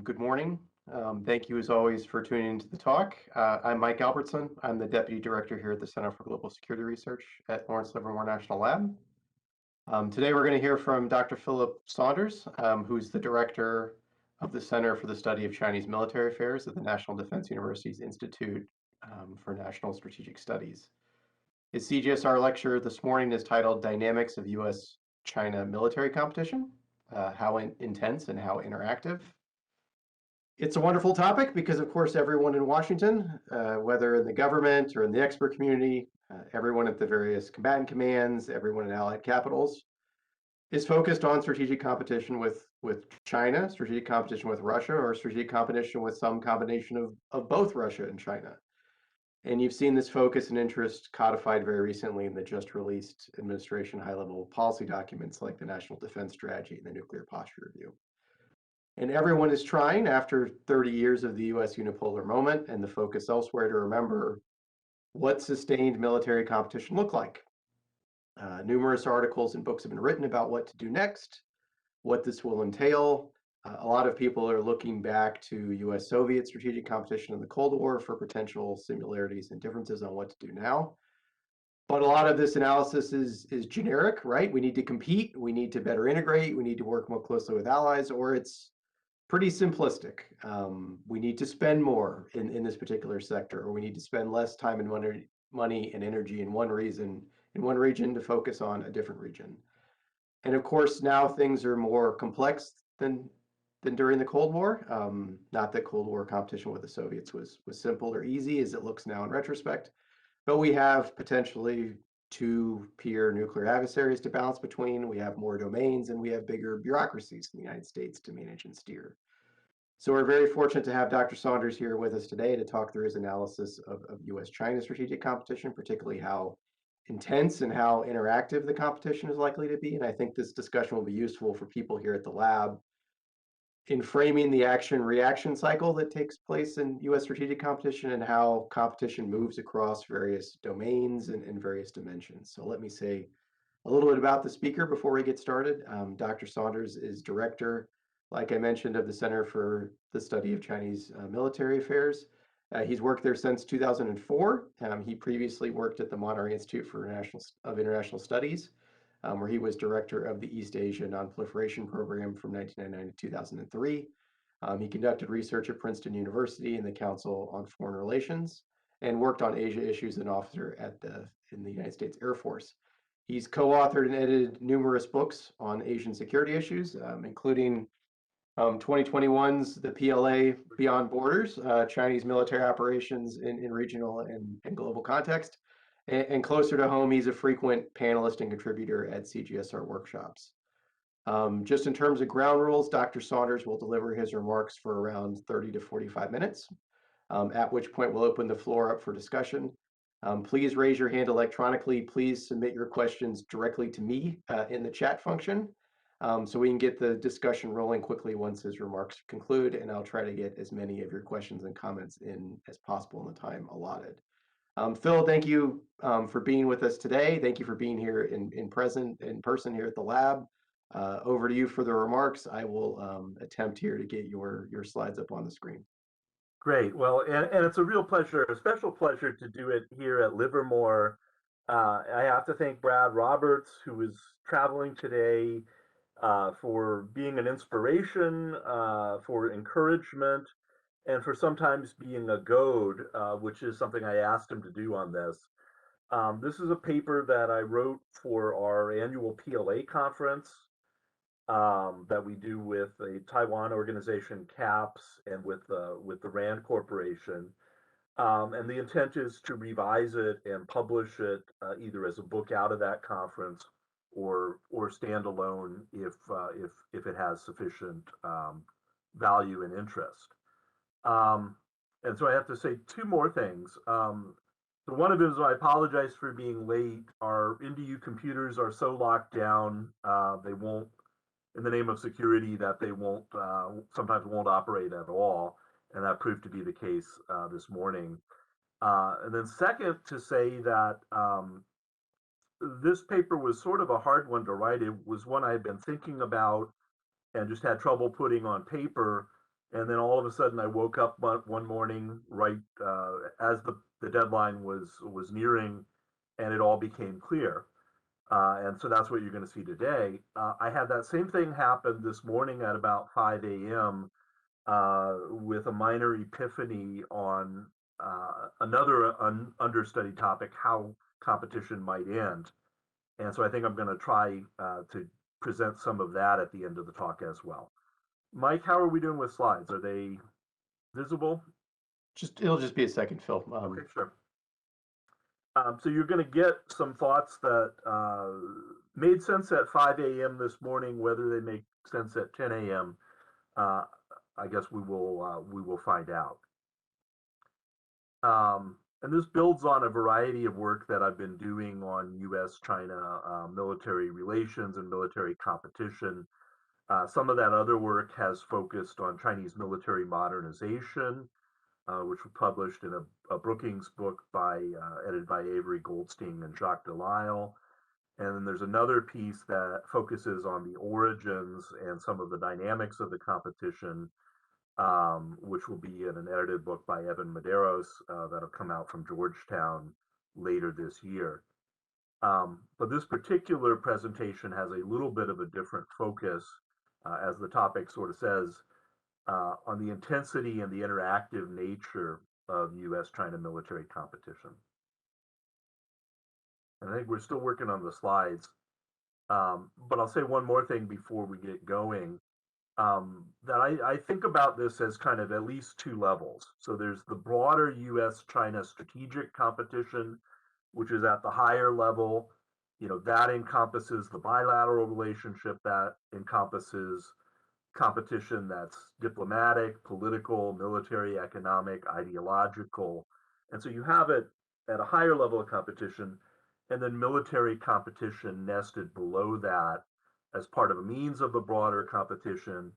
Good morning. Thank you as always for tuning into the talk. I'm Mike Albertson. I'm the Deputy Director here at the Center for Global Security Research at Lawrence Livermore National Lab. Today we're going to hear from Dr. Phillip Saunders, who's the Director of the Center for the Study of Chinese Military Affairs at the National Defense University's Institute for National Strategic Studies. His CGSR lecture this morning is titled Dynamics of U.S. China Military Competition, how intense and how interactive. It's a wonderful topic because, of course, everyone in Washington, whether in the government or in the expert community, everyone at the various combatant commands, everyone in allied capitals, is focused on strategic competition with China, strategic competition with Russia, or strategic competition with some combination of both Russia and China. And you've seen this focus and interest codified very recently in the just released administration high-level policy documents like the National Defense Strategy and the Nuclear Posture Review. And everyone is trying, after 30 years of the U.S. unipolar moment and the focus elsewhere, to remember what sustained military competition looked like. Numerous articles and books have been written about what to do next, what this will entail. A lot of people are looking back to U.S.-Soviet strategic competition in the Cold War for potential similarities and differences on what to do now. But a lot of this analysis is generic, right? We need to compete, we need to better integrate, we need to work more closely with allies, or it's pretty simplistic. We need to spend more in this particular sector, or we need to spend less time and money and energy in one region to focus on a different region. And of course, now things are more complex than during the Cold War. Not that Cold War competition with the Soviets was simple or easy as it looks now in retrospect, but we have potentially two peer nuclear adversaries to balance between. We have more domains and we have bigger bureaucracies in the United States to manage and steer. So we're very fortunate to have Dr. Saunders here with us today to talk through his analysis of U.S. China strategic competition, particularly how intense and how interactive the competition is likely to be. And I think this discussion will be useful for people here at the lab in framing the action-reaction cycle that takes place in U.S. strategic competition and how competition moves across various domains and various dimensions. So let me say a little bit about the speaker before we get started. Dr. Saunders is director, like I mentioned, of the Center for the Study of Chinese Military Affairs. He's worked there since 2004. He previously worked at the Monterey Institute for International Studies, where he was director of the East Asia Nonproliferation Program from 1999 to 2003. He conducted research at Princeton University in the Council on Foreign Relations and worked on Asia issues as an officer in the United States Air Force. He's co-authored and edited numerous books on Asian security issues, including 2021's The PLA Beyond Borders, Chinese military operations in regional and global context. And closer to home, he's a frequent panelist and contributor at CGSR workshops. Just in terms of ground rules, Dr. Saunders will deliver his remarks for around 30 to 45 minutes, at which point we'll open the floor up for discussion. Please raise your hand electronically. Please submit your questions directly to me in the chat function, so we can get the discussion rolling quickly once his remarks conclude, and I'll try to get as many of your questions and comments in as possible in the time allotted. Phil, thank you for being with us today. Thank you for being here in person here at the lab. Over to you for the remarks. I will attempt here to get your slides up on the screen. Great. Well, and it's a real pleasure, a special pleasure to do it here at Livermore. I have to thank Brad Roberts, who is traveling today, for being an inspiration, for encouragement, and for sometimes being a goad, which is something I asked him to do on this. This is a paper that I wrote for our annual PLA conference that we do with a Taiwan organization, CAPS, and with the RAND Corporation. And the intent is to revise it and publish it either as a book out of that conference or standalone if it has sufficient value and interest. And so I have to say two more things. So one of them is I apologize for being late. Our NDU computers are so locked down, they won't, in the name of security, that they won't, sometimes won't operate at all. And that proved to be the case this morning. And then second, to say that this paper was sort of a hard one to write. It was one I had been thinking about and just had trouble putting on paper. And then all of a sudden, I woke up one morning right as the deadline was nearing, and it all became clear. And so that's what you're going to see today. I had that same thing happen this morning at about 5 a.m. With a minor epiphany on another understudied topic, how competition might end. And so I think I'm going to try to present some of that at the end of the talk as well. Mike, how are we doing with slides? Are they visible? It'll just be a second, Phil. Okay, sure. So you're going to get some thoughts that made sense at 5 a.m. this morning. Whether they make sense at 10 a.m., I guess we will find out. And this builds on a variety of work that I've been doing on U.S. China military relations and military competition. Some of that other work has focused on Chinese military modernization, which was published in a Brookings book edited by Avery Goldstein and Jacques Delisle. And then there's another piece that focuses on the origins and some of the dynamics of the competition, which will be in an edited book by Evan Medeiros that'll come out from Georgetown later this year. But this particular presentation has a little bit of a different focus, as the topic sort of says, on the intensity and the interactive nature of U.S. China military competition. And I think we're still working on the slides. But I'll say one more thing before we get going. That I think about this as kind of at least two levels. So there's the broader U.S. China strategic competition, which is at the higher level. That encompasses the bilateral relationship, that encompasses competition that's diplomatic, political, military, economic, ideological. And so you have it at a higher level of competition, and then military competition nested below that as part of a means of the broader competition,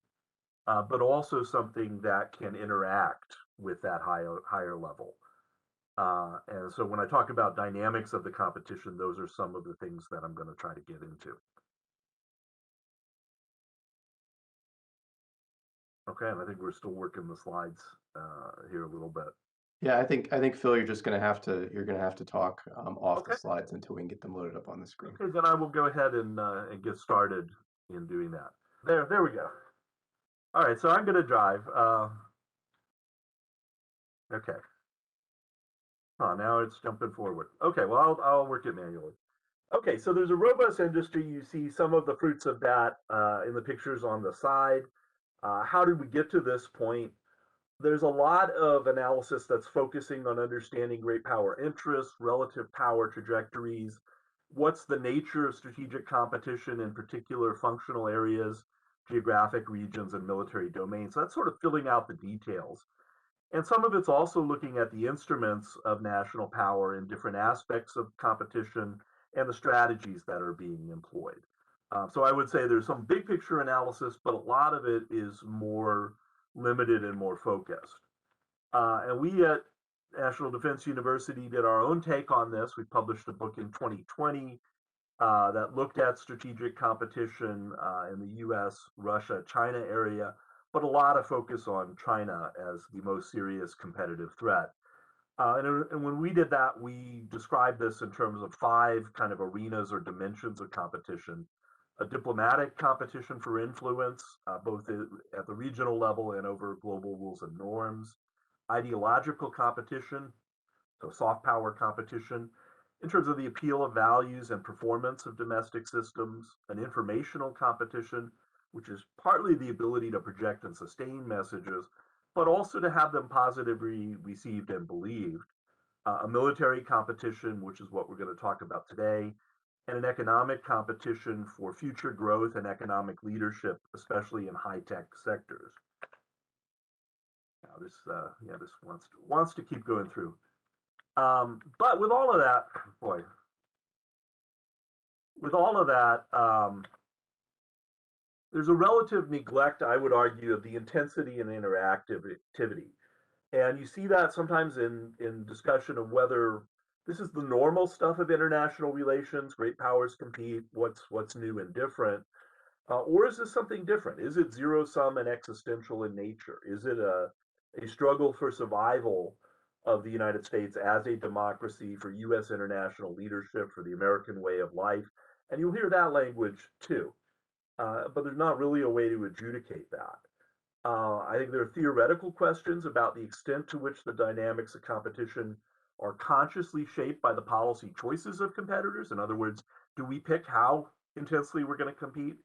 but also something that can interact with that higher level. And so when I talk about dynamics of the competition, those are some of the things that I'm going to try to get into. Okay, and I think we're still working the slides here a little bit. Yeah, I think Phil, you're gonna have to talk off Okay. the slides until we can get them loaded up on the screen. Okay, then I will go ahead and get started in doing that. There we go. All right, so I'm going to drive. Okay. Oh, now it's jumping forward. Okay, well, I'll work it manually. Okay, so there's a robust industry. You see some of the fruits of that in the pictures on the side. How did we get to this point? There's a lot of analysis that's focusing on understanding great power interests, relative power trajectories, what's the nature of strategic competition in particular functional areas, geographic regions, and military domains. So that's sort of filling out the details. And some of it's also looking at the instruments of national power in different aspects of competition and the strategies that are being employed. So I would say there's some big picture analysis, but a lot of it is more limited and more focused. And we at National Defense University did our own take on this. We published a book in 2020 that looked at strategic competition in the US, Russia, China area, but a lot of focus on China as the most serious competitive threat. And when we did that, we described this in terms of 5 kind of arenas or dimensions of competition. A diplomatic competition for influence, both at the regional level and over global rules and norms. Ideological competition, so soft power competition, in terms of the appeal of values and performance of domestic systems. An informational competition, which is partly the ability to project and sustain messages, but also to have them positively received and believed. A military competition, which is what we're going to talk about today, and an economic competition for future growth and economic leadership, especially in high-tech sectors. Now this wants to keep going through. But with all of that, there's a relative neglect, I would argue, of the intensity and interactivity. And you see that sometimes in discussion of whether this is the normal stuff of international relations, great powers compete, what's new and different. Or is this something different? Is it zero sum and existential in nature? Is it a struggle for survival of the United States as a democracy, for U.S. international leadership, for the American way of life? And you'll hear that language too. But there's not really a way to adjudicate that. I think there are theoretical questions about the extent to which the dynamics of competition are consciously shaped by the policy choices of competitors. In other words, do we pick how intensely we're going to compete?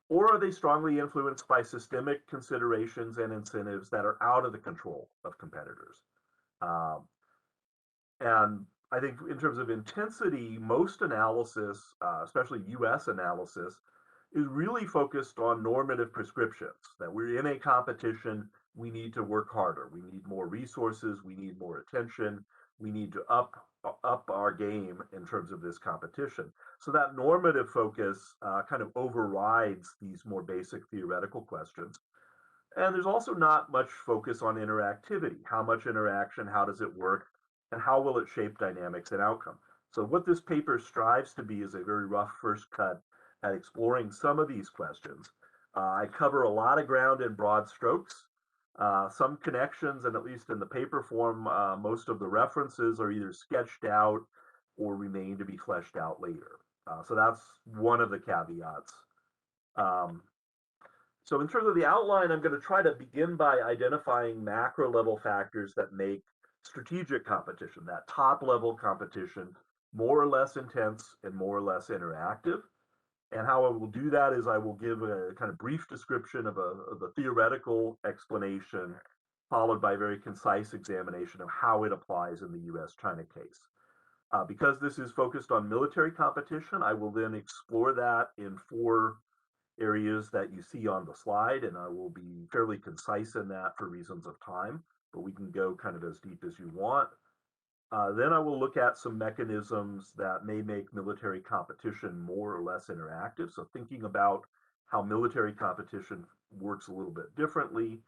Or are they strongly influenced by systemic considerations and incentives that are out of the control of competitors? Um, and I think in terms of intensity, most analysis, especially US analysis, is really focused on normative prescriptions that we're in a competition, we need to work harder, we need more resources, we need more attention, we need to up our game in terms of this competition. So that normative focus kind of overrides these more basic theoretical questions. And there's also not much focus on interactivity. How much interaction, how does it work, and how will it shape dynamics and outcome? So what this paper strives to be is a very rough first cut at exploring some of these questions. I cover a lot of ground in broad strokes, some connections, and at least in the paper form, most of the references are either sketched out or remain to be fleshed out later. So that's one of the caveats. Um, so in terms of the outline, I'm going to try to begin by identifying macro level factors that make strategic competition, that top level competition, more or less intense and more or less interactive. And how I will do that is I will give a kind of brief description of a theoretical explanation, followed by a very concise examination of how it applies in the U.S. China case. Because this is focused on military competition, I will then explore that in four areas that you see on the slide, and I will be fairly concise in that for reasons of time, but we can go kind of as deep as you want. Then I will look at some mechanisms that may make military competition more or less interactive. So thinking about how military competition works a little bit differently.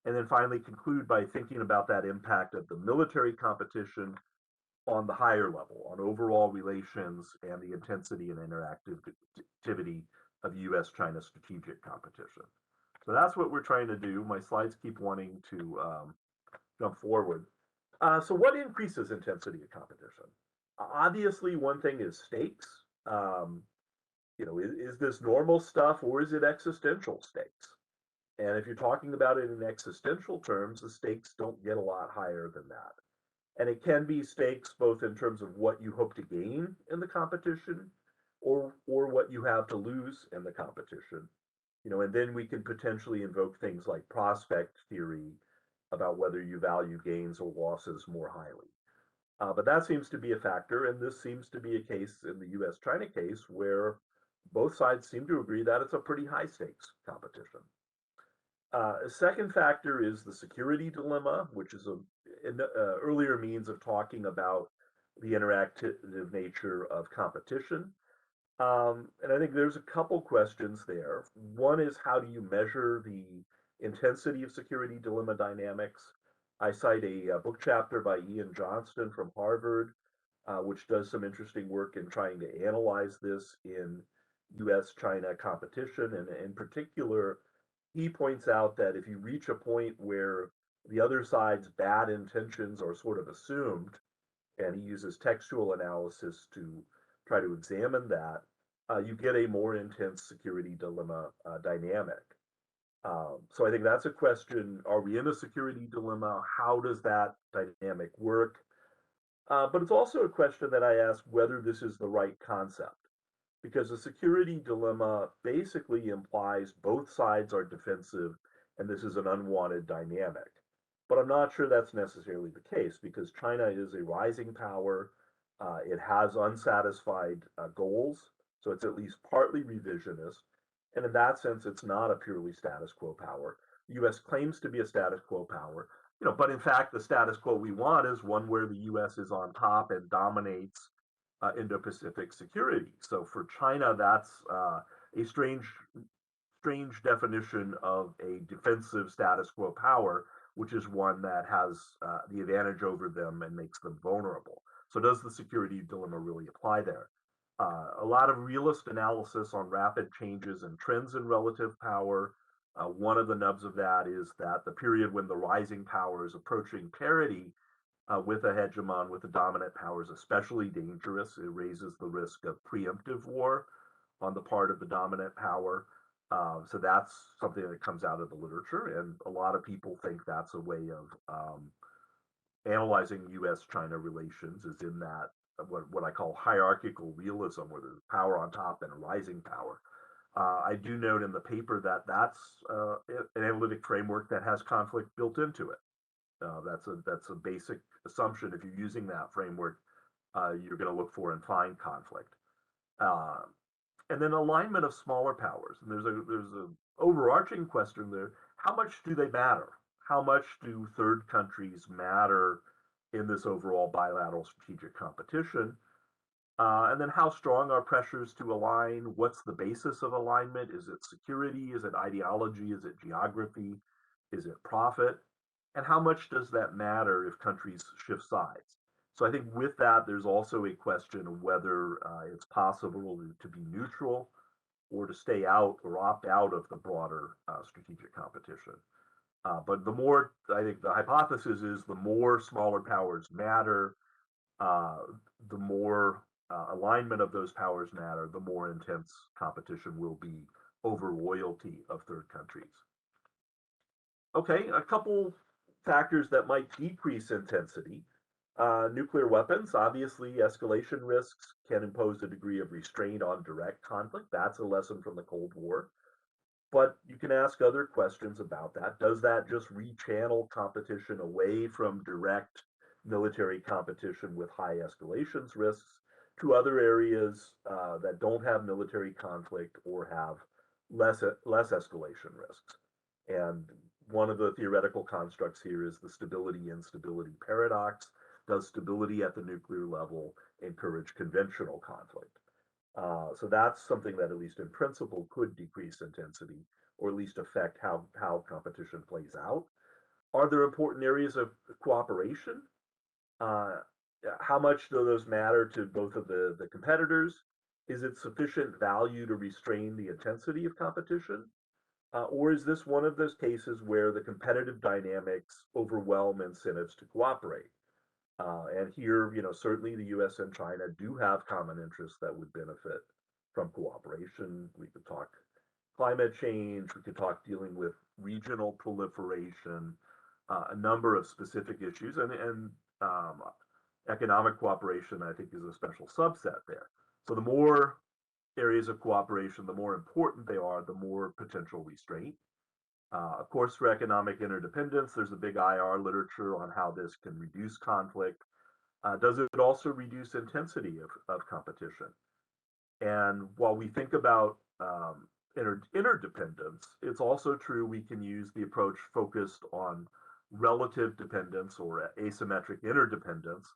And then finally conclude by thinking about that impact of the military competition on the higher level, on overall relations and the intensity and interactivity of U.S. China strategic competition. So that's what we're trying to do. My slides keep wanting to jump forward. So what increases intensity of competition? Obviously, one thing is stakes. Um, is this normal stuff or is it existential stakes? And if you're talking about it in existential terms, the stakes don't get a lot higher than that. And it can be stakes both in terms of what you hope to gain in the competition or what you have to lose in the competition. And then we can potentially invoke things like prospect theory about whether you value gains or losses more highly. But that seems to be a factor, and this seems to be a case in the US China case where both sides seem to agree that it's a pretty high stakes competition. A second factor is the security dilemma, which is an earlier means of talking about the interactive nature of competition. And I think there's a couple questions there. One is, how do you measure the intensity of security dilemma dynamics? I cite a book chapter by Ian Johnston from Harvard, which does some interesting work in trying to analyze this in US China competition. And in particular, he points out that if you reach a point where the other side's bad intentions are sort of assumed, and he uses textual analysis to try to examine that, you get a more intense security dilemma dynamic. So I think that's a question. Are we in a security dilemma? How does that dynamic work? But it's also a question that I ask whether this is the right concept, because a security dilemma basically implies both sides are defensive and this is an unwanted dynamic. But I'm not sure that's necessarily the case because China is a rising power. It has unsatisfied goals, so it's at least partly revisionist. And in that sense, it's not a purely status quo power. The US claims to be a status quo power, but in fact, the status quo we want is one where the US is on top and dominates Indo-Pacific security. So for China, that's a strange definition of a defensive status quo power, which is one that has the advantage over them and makes them vulnerable. So does the security dilemma really apply there? A lot of realist analysis on rapid changes and trends in relative power. One of the nubs of that is that the period when the rising power is approaching parity with a hegemon, with the dominant power, is especially dangerous. It raises the risk of preemptive war on the part of the dominant power. So that's something that comes out of the literature, and a lot of people think that's a way of analyzing U.S. China relations, is in that what I call hierarchical realism, where there's power on top and a rising power. I do note in the paper that that's an analytic framework that has conflict built into it. That's a basic assumption. If you're using that framework, you're going to look for and find conflict. Uh, and then alignment of smaller powers. And there's a overarching question there. How much do they matter? How much do third countries matter in this overall bilateral strategic competition? And then how strong are pressures to align? What's the basis of alignment? Is it security? Is it ideology? Is it geography? Is it profit? And how much does that matter if countries shift sides? So I think with that, there's also a question of whether it's possible to be neutral or to stay out or opt out of the broader strategic competition. But the more, I think the hypothesis is the more smaller powers matter, uh, the more alignment of those powers matter, the more intense competition will be over loyalty of third countries. Okay, a couple factors that might decrease intensity. Nuclear weapons, obviously, escalation risks can impose a degree of restraint on direct conflict. That's a lesson from the Cold War. But you can ask other questions about that. Does that just rechannel competition away from direct military competition with high escalations risks to other areas that don't have military conflict or have less escalation risks? And one of the theoretical constructs here is the stability instability paradox. Does stability at the nuclear level encourage conventional conflict? So that's something that, at least in principle, could decrease intensity or at least affect how competition plays out. Are there important areas of cooperation? Uh, how much do those matter to both of the competitors? Is it sufficient value to restrain the intensity of competition? Or is this one of those cases where the competitive dynamics overwhelm incentives to cooperate? And here, certainly the U.S. and China do have common interests that would benefit from cooperation. We could talk climate change. We could talk dealing with regional proliferation, a number of specific issues, and economic cooperation, I think, is a special subset there. So the more areas of cooperation, the more important they are, the more potential restraint. Of course, for economic interdependence, there's a big IR literature on how this can reduce conflict. Does it also reduce intensity of competition? And while we think about interdependence, it's also true we can use the approach focused on relative dependence or asymmetric interdependence,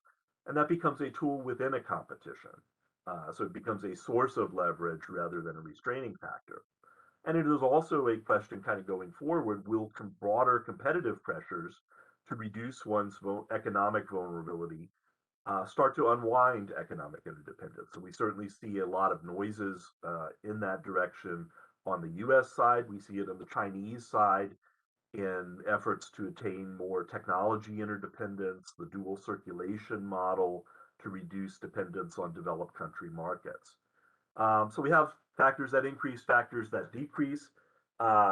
and that becomes a tool within a competition. So it becomes a source of leverage rather than a restraining factor. And it is also a question kind of going forward, will broader competitive pressures to reduce one's economic vulnerability start to unwind economic interdependence? And we certainly see a lot of noises in that direction on the US side. We see it on the Chinese side in efforts to attain more technology interdependence, the dual circulation model to reduce dependence on developed country markets. So we have factors that increase, factors that decrease.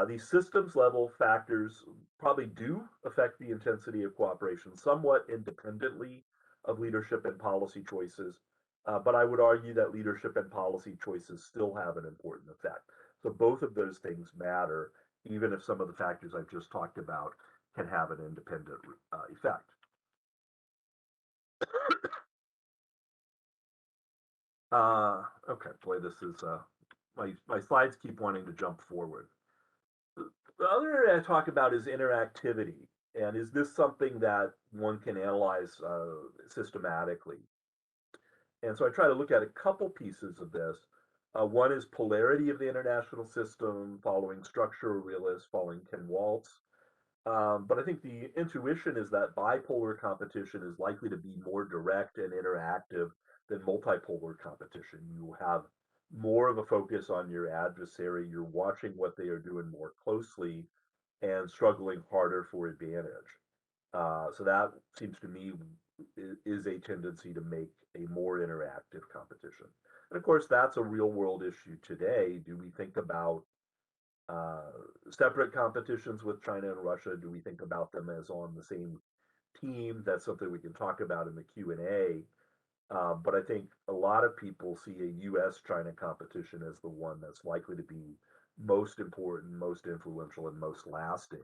These systems level factors probably do affect the intensity of cooperation somewhat independently of leadership and policy choices. But I would argue that leadership and policy choices still have an important effect. So both of those things matter, even if some of the factors I've just talked about can have an independent effect. Okay, boy, this is my slides keep wanting to jump forward. The other area I talk about is interactivity, and is this something that one can analyze systematically? And so I try to look at a couple pieces of this. One is polarity of the international system, following structural realists, following Ken Waltz. But I think the intuition is that bipolar competition is likely to be more direct and interactive than multipolar competition. You have more of a focus on your adversary. You're watching what they are doing more closely and struggling harder for advantage. So that seems to me is a tendency to make a more interactive competition. And of course, that's a real world issue today. Do we think about uh, separate competitions with China and Russia? Do we think about them as on the same team? That's something we can talk about in the Q&A. But I think a lot of people see a U.S. China competition as the one that's likely to be most important, most influential, and most lasting,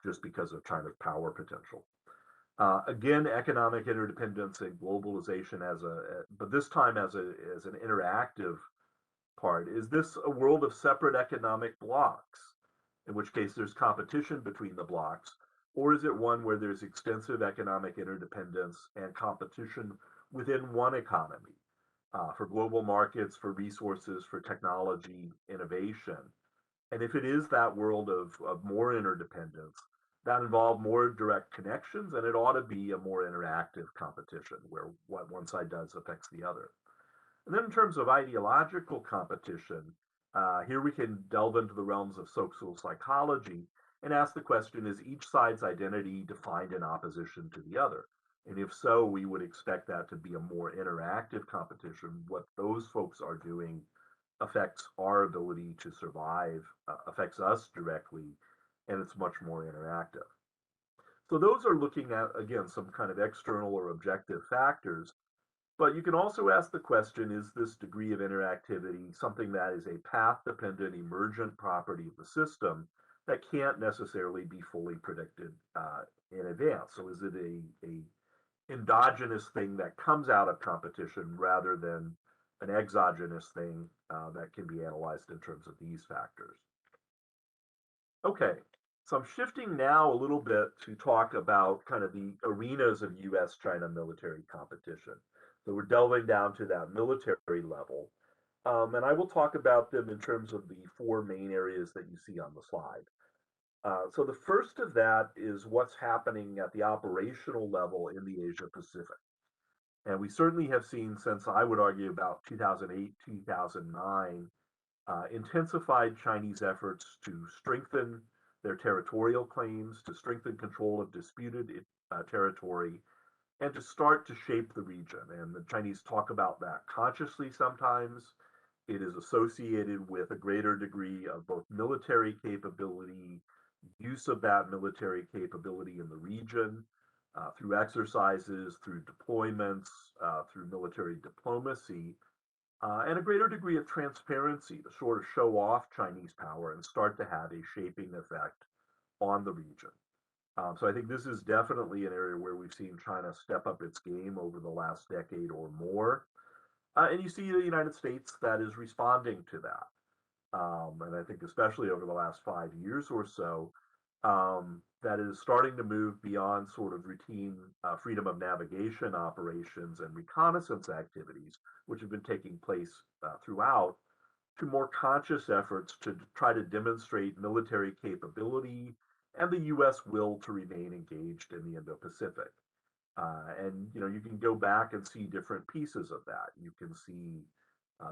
just because of China's power potential. Again, economic interdependence and globalization but this time as an interactive part. Is this a world of separate economic blocks, in which case there's competition between the blocks, or is it one where there's extensive economic interdependence and competition within one economy for global markets, for resources, for technology, innovation? And if it is that world of more interdependence, that involve more direct connections, and it ought to be a more interactive competition where what one side does affects the other. And then in terms of ideological competition, here we can delve into the realms of social psychology and ask the question, is each side's identity defined in opposition to the other? And if so, we would expect that to be a more interactive competition. What those folks are doing affects our ability to survive, affects us directly, and it's much more interactive. So those are looking at, again, some kind of external or objective factors. But you can also ask the question, is this degree of interactivity something that is a path-dependent emergent property of the system that can't necessarily be fully predicted in advance? So is it a endogenous thing that comes out of competition rather than an exogenous thing that can be analyzed in terms of these factors? Okay, so I'm shifting now a little bit to talk about kind of the arenas of U.S. China military competition. So we're delving down to that military level. And I will talk about them in terms of the four main areas that you see on the slide. So the first of that is what's happening at the operational level in the Asia Pacific. And we certainly have seen since I would argue about 2008, 2009, intensified Chinese efforts to strengthen their territorial claims, to strengthen control of disputed territory, and to start to shape the region. And the Chinese talk about that consciously sometimes. It is associated with a greater degree of both military capability, use of that military capability in the region, through exercises, through deployments, through military diplomacy, and a greater degree of transparency to sort of show off Chinese power and start to have a shaping effect on the region. So I think this is definitely an area where we've seen China step up its game over the last decade or more. And you see the United States that is responding to that. And I think especially over the last 5 years or so, that is starting to move beyond sort of routine freedom of navigation operations and reconnaissance activities, which have been taking place throughout, to more conscious efforts to try to demonstrate military capability and the U.S. will to remain engaged in the Indo-Pacific. And you can go back and see different pieces of that. You can see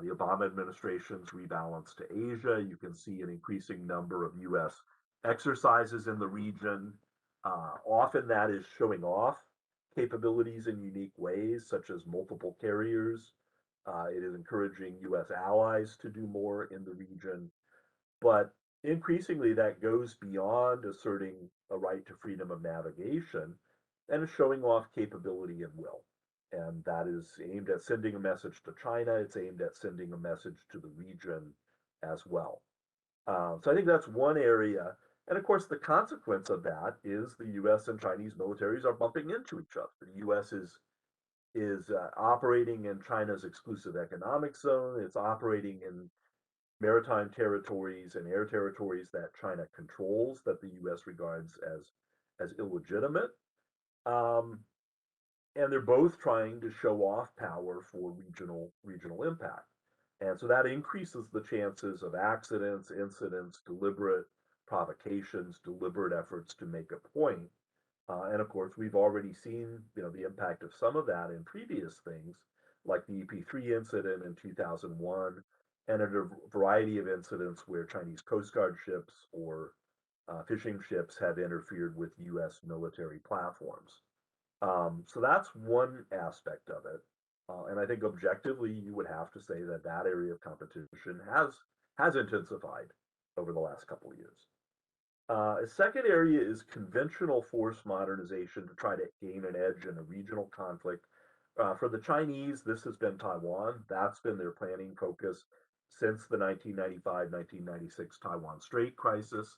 the Obama administration's rebalance to Asia. You can see an increasing number of U.S. exercises in the region. Often that is showing off capabilities in unique ways, such as multiple carriers. It is encouraging U.S. allies to do more in the region. But increasingly, that goes beyond asserting a right to freedom of navigation and is showing off capability and will. And that is aimed at sending a message to China. It's aimed at sending a message to the region as well. So I think that's one area. And of course, the consequence of that is the U.S. and Chinese militaries are bumping into each other. The U.S. is operating in China's exclusive economic zone. It's operating in maritime territories and air territories that China controls, that the U.S. regards as illegitimate. Um, and they're both trying to show off power for regional impact. And so that increases the chances of accidents, incidents, deliberate provocations, deliberate efforts to make a point. And of course, we've already seen the impact of some of that in previous things, like the EP3 incident in 2001, and a variety of incidents where Chinese Coast Guard ships or fishing ships have interfered with U.S. military platforms. So that's one aspect of it. And I think objectively, you would have to say that that area of competition has intensified over the last couple of years. A second area is conventional force modernization to try to gain an edge in a regional conflict. For the Chinese, this has been Taiwan. That's been their planning focus since the 1995-1996 Taiwan Strait crisis.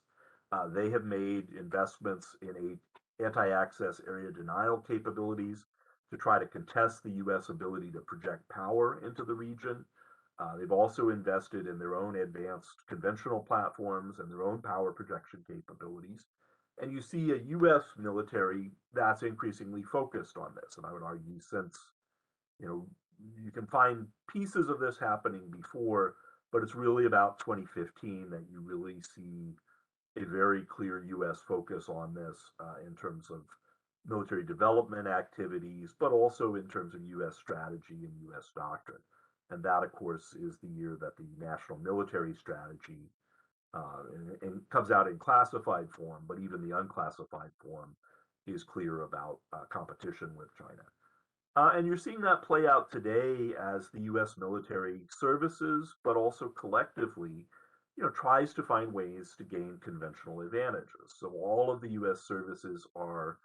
They have made investments in anti-access area denial capabilities to try to contest the U.S. ability to project power into the region. They've also invested in their own advanced conventional platforms and their own power projection capabilities. And you see a U.S. military that's increasingly focused on this. And I would argue since, you can find pieces of this happening before, but it's really about 2015 that you really see a very clear U.S. focus on this in terms of military development activities, but also in terms of U.S. strategy and U.S. doctrine. And that, of course, is the year that the national military strategy and comes out in classified form, but even the unclassified form is clear about competition with China. And you're seeing that play out today as the U.S. military services, but also collectively, tries to find ways to gain conventional advantages. So all of the U.S. services are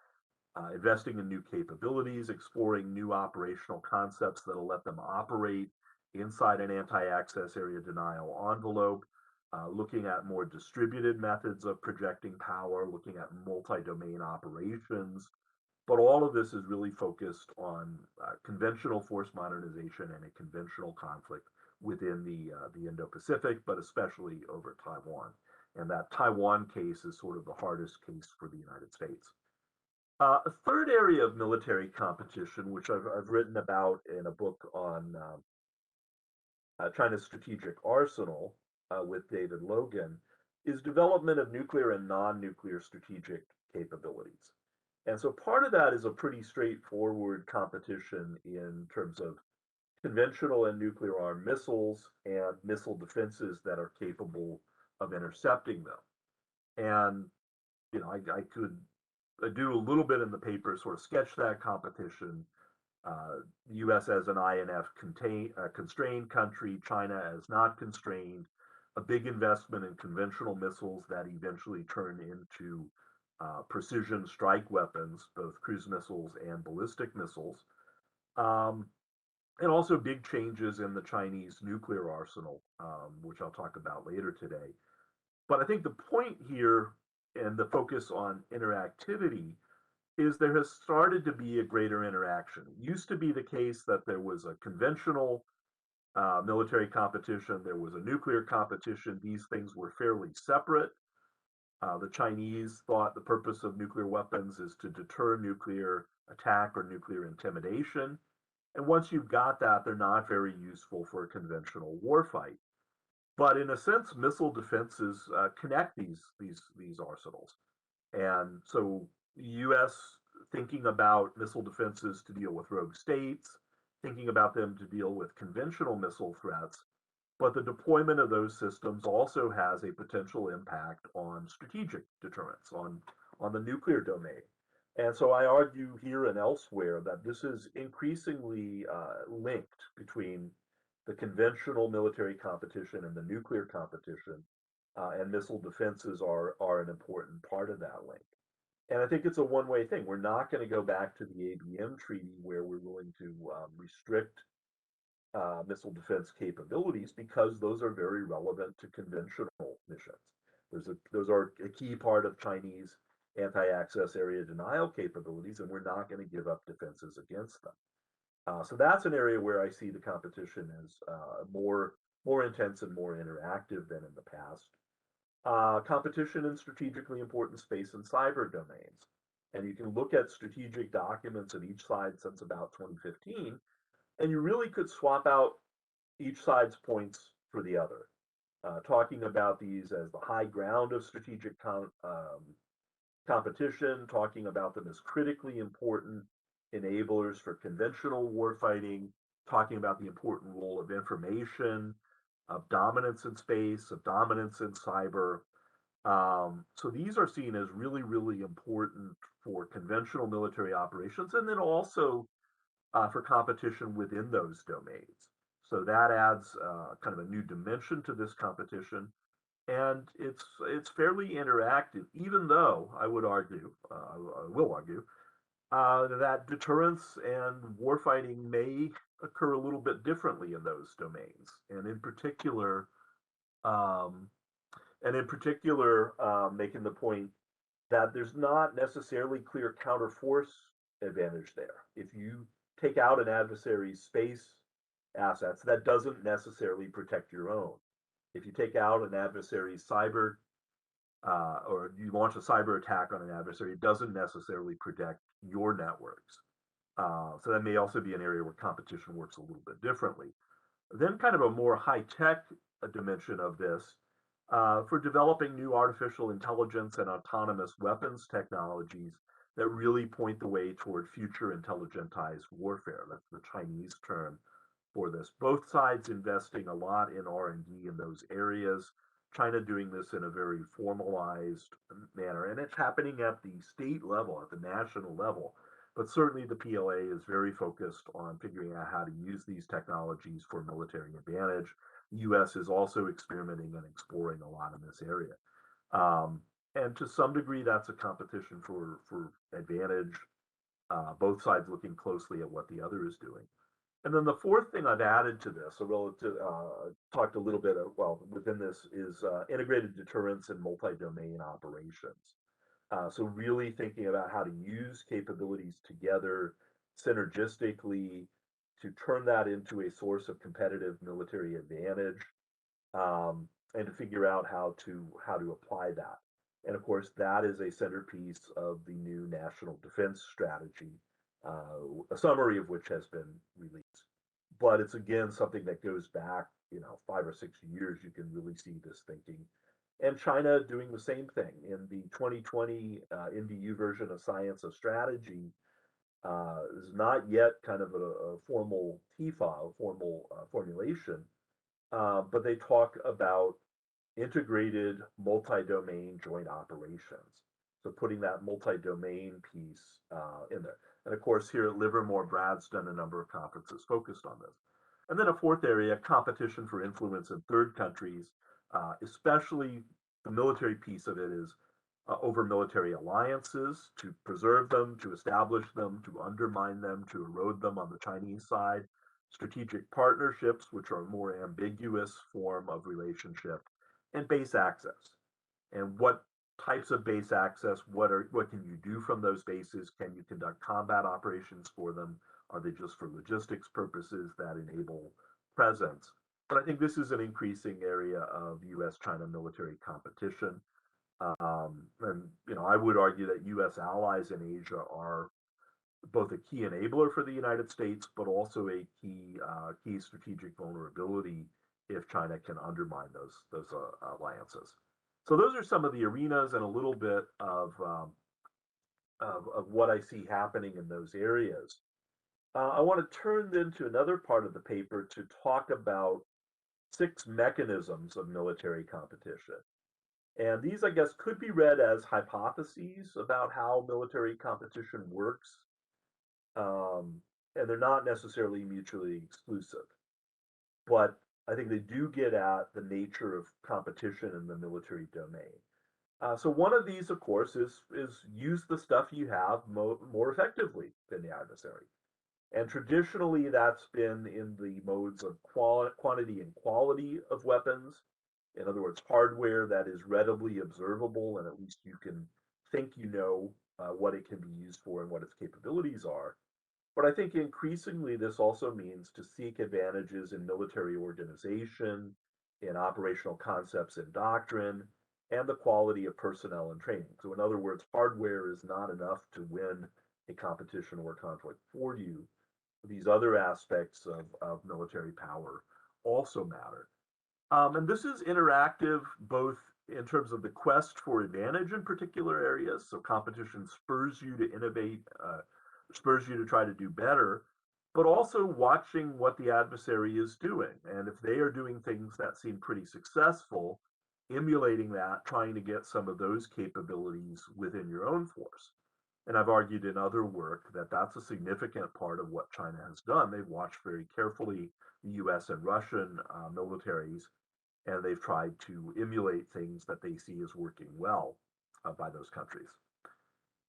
investing in new capabilities, exploring new operational concepts that'll let them operate inside an anti-access area denial envelope, looking at more distributed methods of projecting power, looking at multi-domain operations. But all of this is really focused on conventional force modernization and a conventional conflict within the Indo-Pacific, but especially over Taiwan. And that Taiwan case is sort of the hardest case for the United States. A third area of military competition, which I've written about in a book on China's strategic arsenal with David Logan, is development of nuclear and non-nuclear strategic capabilities. And so part of that is a pretty straightforward competition in terms of conventional and nuclear armed missiles and missile defenses that are capable of intercepting them. And, I could do a little bit in the paper, sort of sketch that competition. The U.S. as an INF constrained country, China as not constrained, a big investment in conventional missiles that eventually turn into precision strike weapons, both cruise missiles and ballistic missiles, and also big changes in the Chinese nuclear arsenal, which I'll talk about later today. But I think the point here and the focus on interactivity is there has started to be a greater interaction. It used to be the case that there was a conventional military competition, there was a nuclear competition. These things were fairly separate. The Chinese thought the purpose of nuclear weapons is to deter nuclear attack or nuclear intimidation. And once you've got that, they're not very useful for a conventional warfight. But in a sense, missile defenses connect these arsenals. And so the U.S. thinking about missile defenses to deal with rogue states, thinking about them to deal with conventional missile threats, but the deployment of those systems also has a potential impact on strategic deterrence, on the nuclear domain. And so I argue here and elsewhere that this is increasingly linked between the conventional military competition and the nuclear competition, and missile defenses are an important part of that link. And I think it's a one-way thing. We're not going to go back to the ABM treaty where we're willing to restrict missile defense capabilities because those are very relevant to conventional missions. Those are a key part of Chinese anti-access area denial capabilities, and we're not going to give up defenses against them. So that's an area where I see the competition as more intense and more interactive than in the past. Competition in strategically important space and cyber domains. And you can look at strategic documents of each side since about 2015, and you really could swap out each side's points for the other, talking about these as the high ground of strategic competition, talking about them as critically important enablers for conventional warfighting, talking about the important role of information, of dominance in space, of dominance in cyber. So these are seen as really, really important for conventional military operations, and then also for competition within those domains. So that adds kind of a new dimension to this competition, and it's fairly interactive. Even though I would argue, I will argue, that deterrence and warfighting may occur a little bit differently in those domains, and in particular, um, making the point that there's not necessarily clear counterforce advantage there. If you take out an adversary's space assets, that doesn't necessarily protect your own. If you take out an adversary's cyber or you launch a cyber attack on an adversary, it doesn't necessarily protect your networks. So that may also be an area where competition works a little bit differently. Then, kind of a more high tech dimension of this for developing new artificial intelligence and autonomous weapons technologies that really point the way toward future intelligentized warfare. That's the Chinese term for this. Both sides investing a lot in R&D in those areas. China doing this in a very formalized manner, and it's happening at the state level, at the national level. But certainly the PLA is very focused on figuring out how to use these technologies for military advantage. The U.S. is also experimenting and exploring a lot in this area. Um, and to some degree, that's a competition for advantage, both sides looking closely at what the other is doing. And then the fourth thing I've added to this, so relative, talked a little bit of, well, within this is integrated deterrence and multi-domain operations. So really thinking about how to use capabilities together synergistically to turn that into a source of competitive military advantage, and to figure out how to apply that. And of course, that is a centerpiece of the new national defense strategy, a summary of which has been released. But it's again something that goes back, 5 or 6 years. You can really see this thinking, and China doing the same thing in the 2020 NDU version of Science of Strategy. Is not yet kind of a formal TFA, formal formulation, but they talk about integrated multi-domain joint operations. So putting that multi-domain piece in there. And of course, here at Livermore, Brad's done a number of conferences focused on this. And then a fourth area, competition for influence in third countries, especially the military piece of it is over military alliances, to preserve them, to establish them, to undermine them, to erode them on the Chinese side, strategic partnerships, which are a more ambiguous form of relationship, and base access. And what types of base access, what can you do from those bases? Can you conduct combat operations for them? Are they just for logistics purposes that enable presence? But I think this is an increasing area of U.S. China military competition. And I would argue that U.S. allies in Asia are both a key enabler for the United States, but also a key strategic vulnerability if China can undermine those alliances. So those are some of the arenas and a little bit of what I see happening in those areas. I want to turn then to another part of the paper to talk about 6 mechanisms of military competition. And these, I guess, could be read as hypotheses about how military competition works, and they're not necessarily mutually exclusive. But I think they do get at the nature of competition in the military domain. So one of these, of course, is use the stuff you have more effectively than the adversary. And traditionally, that's been in the modes of quantity and quality of weapons. In other words, hardware that is readily observable, and at least you can think what it can be used for and what its capabilities are. But I think increasingly this also means to seek advantages in military organization, in operational concepts and doctrine, and the quality of personnel and training. So, in other words, hardware is not enough to win a competition or a conflict for you. These other aspects of military power also matter. And this is interactive both in terms of the quest for advantage in particular areas. So competition spurs you to innovate, spurs you to try to do better. but also watching what the adversary is doing. And if they are doing things that seem pretty successful, emulating that, trying to get some of those capabilities within your own force. And I've argued in other work that that's a significant part of what China has done. They've watched very carefully the US and Russian militaries, and they've tried to emulate things that they see as working well by those countries.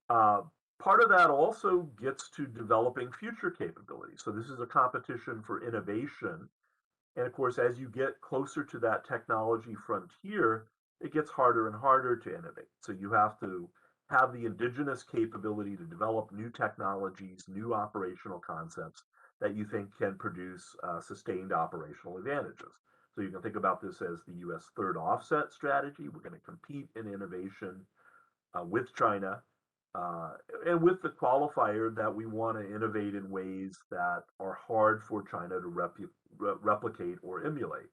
Uh, Part of that also gets to developing future capabilities. So this is a competition for innovation. And of course, as you get closer to that technology frontier, it gets harder and harder to innovate. So you have to have the indigenous capability to develop new technologies, new operational concepts that you think can produce sustained operational advantages. So you can think about this as the US third offset strategy. We're going to compete in innovation with China, uh, and with the qualifier that we want to innovate in ways that are hard for China to replicate or emulate.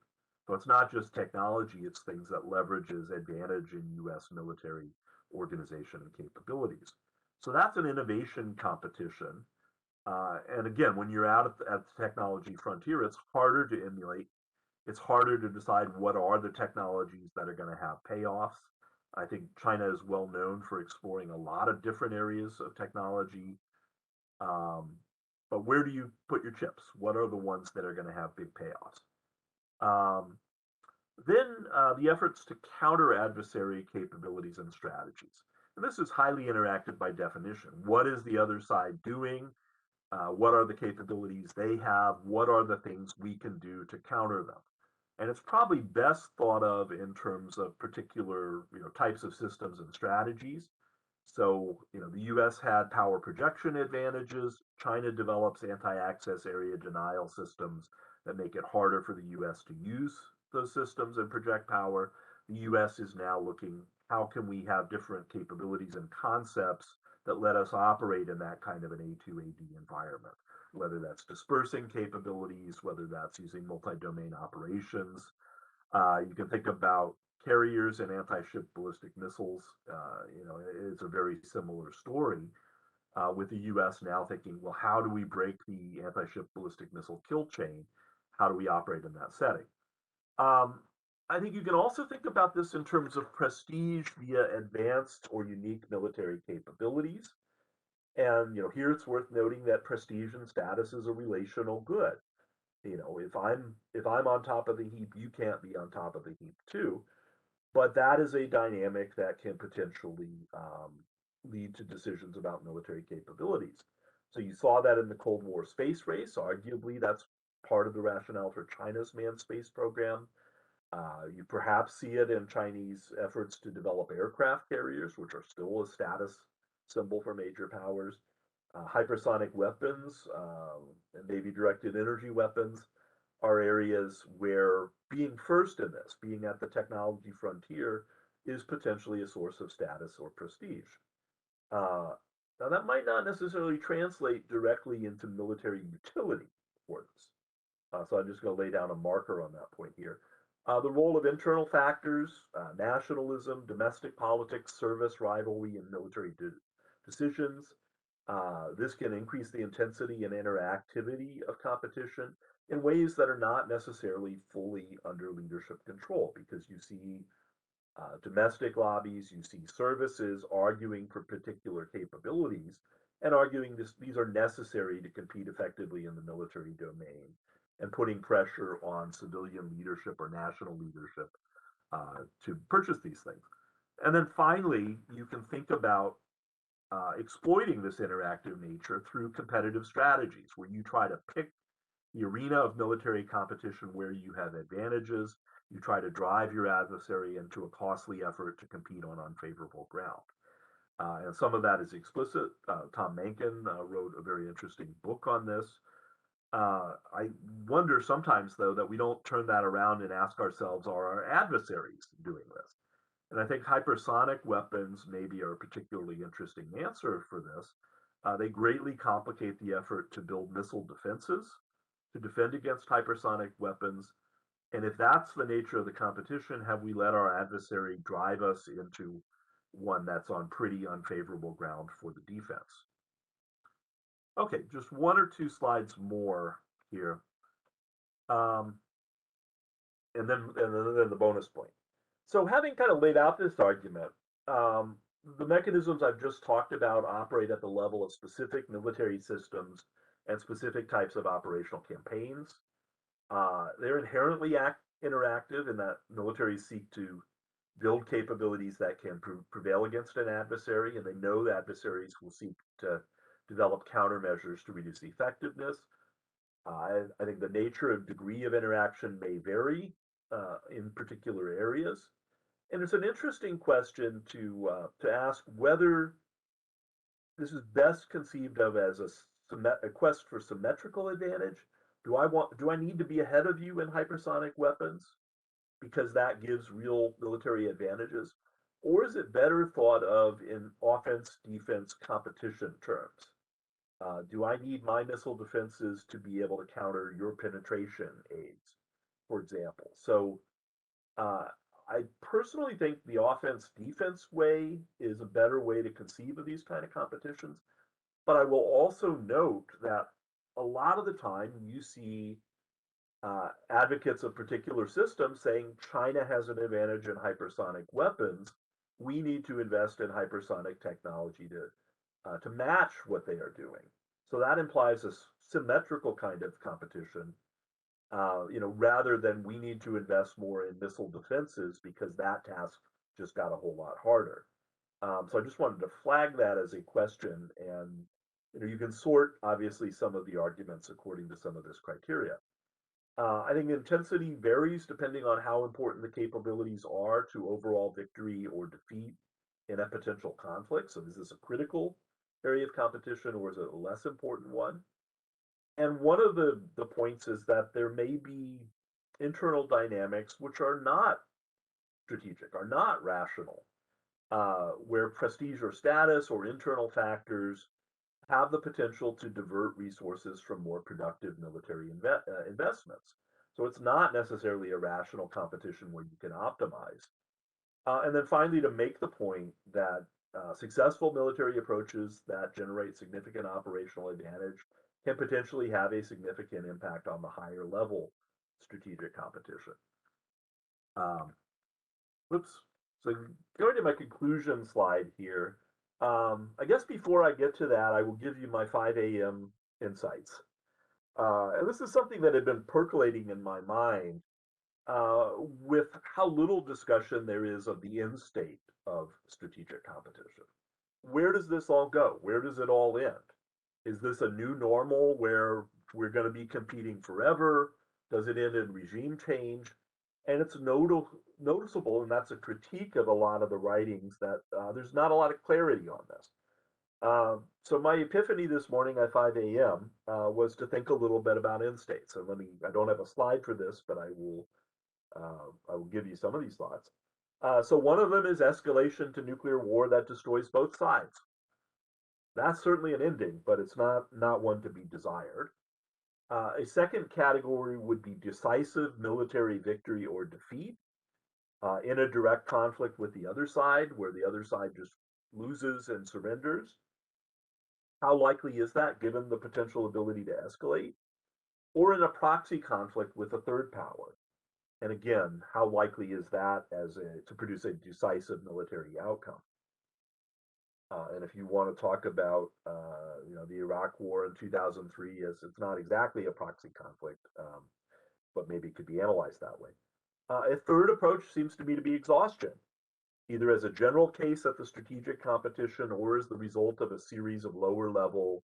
So it's not just technology, it's things that leverages advantage in US military organization and capabilities. So that's an innovation competition. And again, when you're out at the technology frontier, it's harder to emulate. It's harder to decide what are the technologies that are going to have payoffs. I think China is well known for exploring a lot of different areas of technology. Um, but where do you put your chips? What are the ones that are going to have big payoffs? Um, then the efforts to counter adversary capabilities and strategies. And this is highly interactive by definition. What is the other side doing? What are the capabilities they have? What are the things we can do to counter them? And it's probably best thought of in terms of particular, types of systems and strategies. So, the US had power projection advantages. China develops anti-access area denial systems that make it harder for the US to use those systems and project power. The US is now looking, how can we have different capabilities and concepts that let us operate in that kind of an A2AD environment, whether that's dispersing capabilities, whether that's using multi-domain operations. You can think about carriers and anti-ship ballistic missiles. It's a very similar story with the U.S. now thinking, well, how do we break the anti-ship ballistic missile kill chain? How do we operate in that setting? Um, I think you can also think about this in terms of prestige via advanced or unique military capabilities. And here it's worth noting that prestige and status is a relational good. If I'm on top of the heap, you can't be on top of the heap too. But that is a dynamic that can potentially lead to decisions about military capabilities. So you saw that in the Cold War space race. Arguably, that's part of the rationale for China's manned space program. You perhaps see it in Chinese efforts to develop aircraft carriers, which are still a status symbol for major powers. Hypersonic weapons and maybe directed energy weapons are areas where being first in this, being at the technology frontier, is potentially a source of status or prestige. Uh, Now, that might not necessarily translate directly into military utility for this. So I'm just going to lay down a marker on that point here. The role of internal factors, nationalism, domestic politics, service, rivalry, and military decisions. This can increase the intensity and interactivity of competition in ways that are not necessarily fully under leadership control because you see domestic lobbies, you see services arguing for particular capabilities and arguing these are necessary to compete effectively in the military domain and putting pressure on civilian leadership or national leadership to purchase these things. And then finally, you can think about exploiting this interactive nature through competitive strategies where you try to pick the arena of military competition where you have advantages. You try to drive your adversary into a costly effort to compete on unfavorable ground. And some of that is explicit. Tom Mencken wrote a very interesting book on this. I wonder sometimes, though, that we don't turn that around and ask ourselves, are our adversaries doing this? And I think hypersonic weapons maybe are a particularly interesting answer for this. They greatly complicate the effort to build missile defenses to defend against hypersonic weapons. And if that's the nature of the competition, have we let our adversary drive us into one that's on pretty unfavorable ground for the defense? Okay, just one or two slides more here, um, and then the bonus point. So, having kind of laid out this argument, um, the mechanisms I've just talked about operate at the level of specific military systems and specific types of operational campaigns. They're inherently interactive in that militaries seek to build capabilities that can prevail against an adversary, and they know the adversaries will seek to develop countermeasures to reduce the effectiveness. I think the nature and degree of interaction may vary in particular areas, and it's an interesting question to ask whether this is best conceived of as a quest for symmetrical advantage. Do I need to be ahead of you in hypersonic weapons because that gives real military advantages? Or is it better thought of in offense defense competition terms? Do I need my missile defenses to be able to counter your penetration aids, for example? So uh, I personally think the offense defense way is a better way to conceive of these kind of competitions. But I will also note that a lot of the time you see advocates of particular systems saying China has an advantage in hypersonic weapons. We need to invest in hypersonic technology to match what they are doing. So that implies a symmetrical kind of competition, rather than we need to invest more in missile defenses because that task just got a whole lot harder. So I just wanted to flag that as a question, and you can sort obviously some of the arguments according to some of this criteria. I think intensity varies depending on how important the capabilities are to overall victory or defeat in a potential conflict. So is this a critical area of competition or is it a less important one? And one of the points is that there may be internal dynamics which are not strategic, are not rational, where prestige or status or internal factors have the potential to divert resources from more productive military investments. So it's not necessarily a rational competition where you can optimize. And then finally, to make the point that successful military approaches that generate significant operational advantage can potentially have a significant impact on the higher level strategic competition. Um, Oops. So going to my conclusion slide here, I guess before I get to that, I will give you my 5 a.m. insights. And this is something that had been percolating in my mind with how little discussion there is of the end state of strategic competition. Where does this all go? Where does it all end? Is this a new normal where we're going to be competing forever? Does it end in regime change? And it's noticeable, and that's a critique of a lot of the writings, that there's not a lot of clarity on this. So my epiphany this morning at 5 a.m. Was to think a little bit about end states. And I don't have a slide for this, but I will give you some of these thoughts. So one of them is escalation to nuclear war that destroys both sides. That's certainly an ending, but it's not one to be desired. A second category would be decisive military victory or defeat in a direct conflict with the other side, where the other side just loses and surrenders. How likely is that given the potential ability to escalate? Or in a proxy conflict with a third power? And again, how likely is that to produce a decisive military outcome? And if you want to talk about, the Iraq War in 2003, as it's not exactly a proxy conflict, but maybe it could be analyzed that way. A third approach seems to me to be exhaustion, either as a general case at the strategic competition or as the result of a series of lower level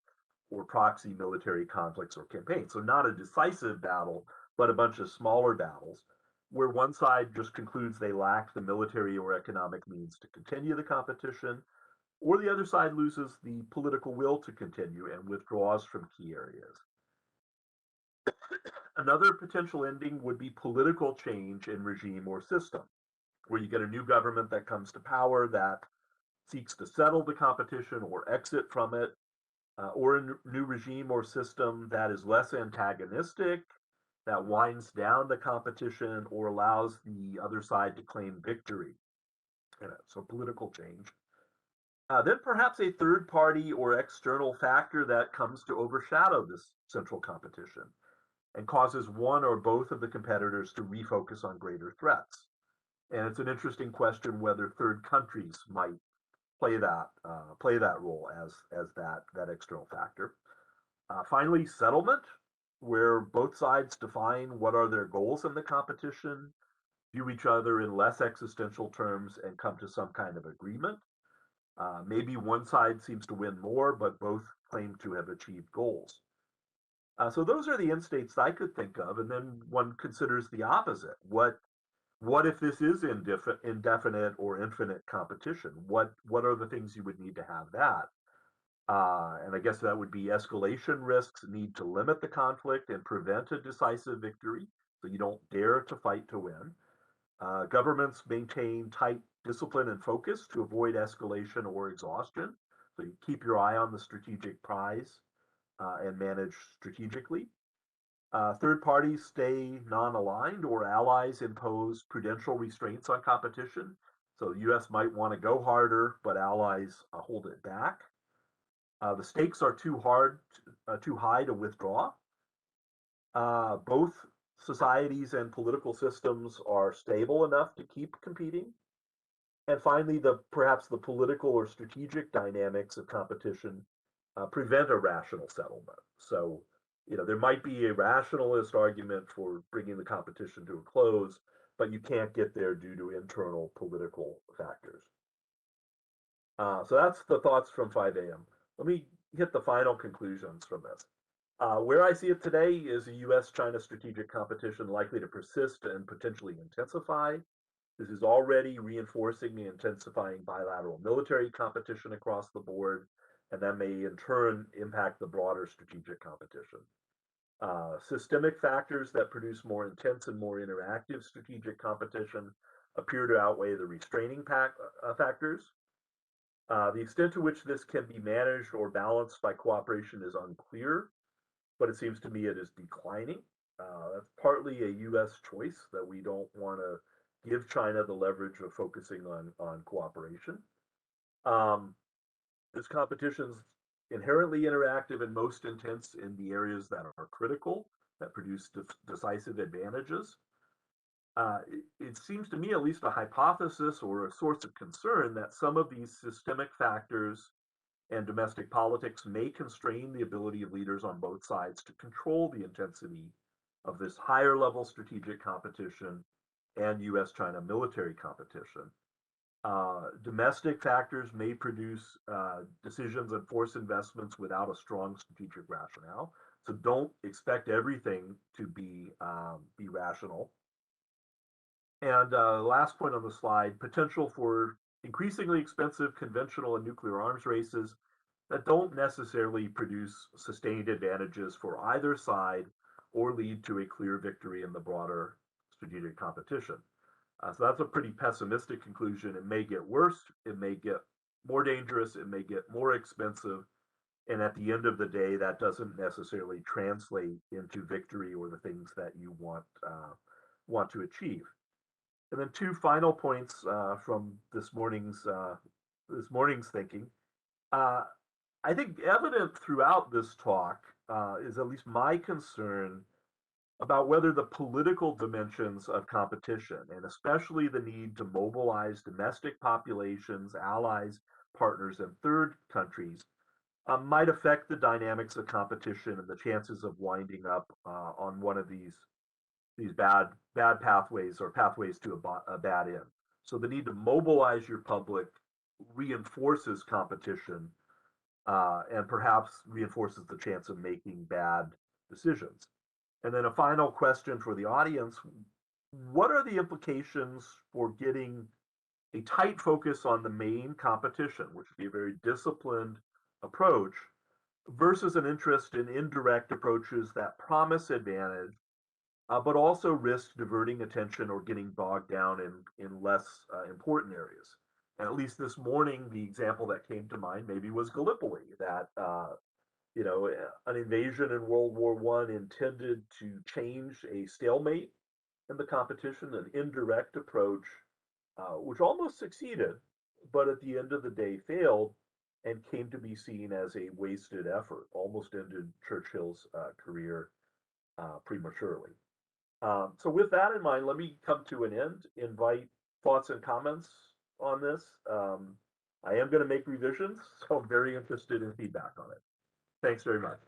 or proxy military conflicts or campaigns. So, not a decisive battle, but a bunch of smaller battles where one side just concludes they lack the military or economic means to continue the competition, or the other side loses the political will to continue and withdraws from key areas. Another potential ending would be political change in regime or system, where you get a new government that comes to power that seeks to settle the competition or exit from it, or a new regime or system that is less antagonistic, that winds down the competition or allows the other side to claim victory in it. So political change. Then perhaps a third party or external factor that comes to overshadow this central competition and causes one or both of the competitors to refocus on greater threats. And it's an interesting question whether third countries might play that role as that external factor. Finally, settlement, where both sides define what are their goals in the competition, view each other in less existential terms, and come to some kind of agreement. Maybe one side seems to win more, but both claim to have achieved goals. So those are the end states I could think of, and then one considers the opposite. What if this is indefinite or infinite competition? What are the things you would need to have that? And I guess that would be escalation risks need to limit the conflict and prevent a decisive victory, so you don't dare to fight to win. Governments maintain tight discipline and focus to avoid escalation or exhaustion, so you keep your eye on the strategic prize and manage strategically. Third parties stay non-aligned, or allies impose prudential restraints on competition. So the U.S. might want to go harder, but allies hold it back. The stakes are too high to withdraw. Both societies and political systems are stable enough to keep competing. And finally, perhaps the political or strategic dynamics of competition prevent a rational settlement. So, there might be a rationalist argument for bringing the competition to a close, but you can't get there due to internal political factors. So that's the thoughts from 5 a.m. Let me hit the final conclusions from this. Where I see it today is a U.S. China strategic competition likely to persist and potentially intensify. This is already reinforcing the intensifying bilateral military competition across the board, and that may in turn impact the broader strategic competition. Systemic factors that produce more intense and more interactive strategic competition appear to outweigh the restraining factors. The extent to which this can be managed or balanced by cooperation is unclear, but it seems to me it is declining. That's partly a U.S. choice that we don't want to give China the leverage of focusing on cooperation. This competition is inherently interactive and most intense in the areas that are critical, that produce decisive advantages. It seems to me at least a hypothesis or a source of concern that some of these systemic factors and domestic politics may constrain the ability of leaders on both sides to control the intensity of this higher level strategic competition and U.S. China military competition. Domestic factors may produce decisions and force investments without a strong strategic rationale. So don't expect everything to be rational. And last point on the slide, potential for increasingly expensive conventional and nuclear arms races that don't necessarily produce sustained advantages for either side or lead to a clear victory in the broader strategic competition. So that's a pretty pessimistic conclusion. It may get worse, it may get more dangerous, it may get more expensive, and at the end of the day, that doesn't necessarily translate into victory or the things that you want to achieve. And then two final points from this morning's thinking. I think evident throughout this talk is at least my concern about whether the political dimensions of competition, and especially the need to mobilize domestic populations, allies, partners, and third countries, might affect the dynamics of competition and the chances of winding up on one of these bad pathways or pathways to a bad end. So the need to mobilize your public reinforces competition and perhaps reinforces the chance of making bad decisions. And then a final question for the audience: what are the implications for getting a tight focus on the main competition, which would be a very disciplined approach, versus an interest in indirect approaches that promise advantage, but also risk diverting attention or getting bogged down in less important areas? And at least this morning, the example that came to mind maybe was Gallipoli, that an invasion in World War I intended to change a stalemate in the competition, an indirect approach, which almost succeeded, but at the end of the day failed and came to be seen as a wasted effort, almost ended Churchill's career prematurely. So with that in mind, let me come to an end, invite thoughts and comments on this. I am going to make revisions, so I'm very interested in feedback on it. Thanks very much.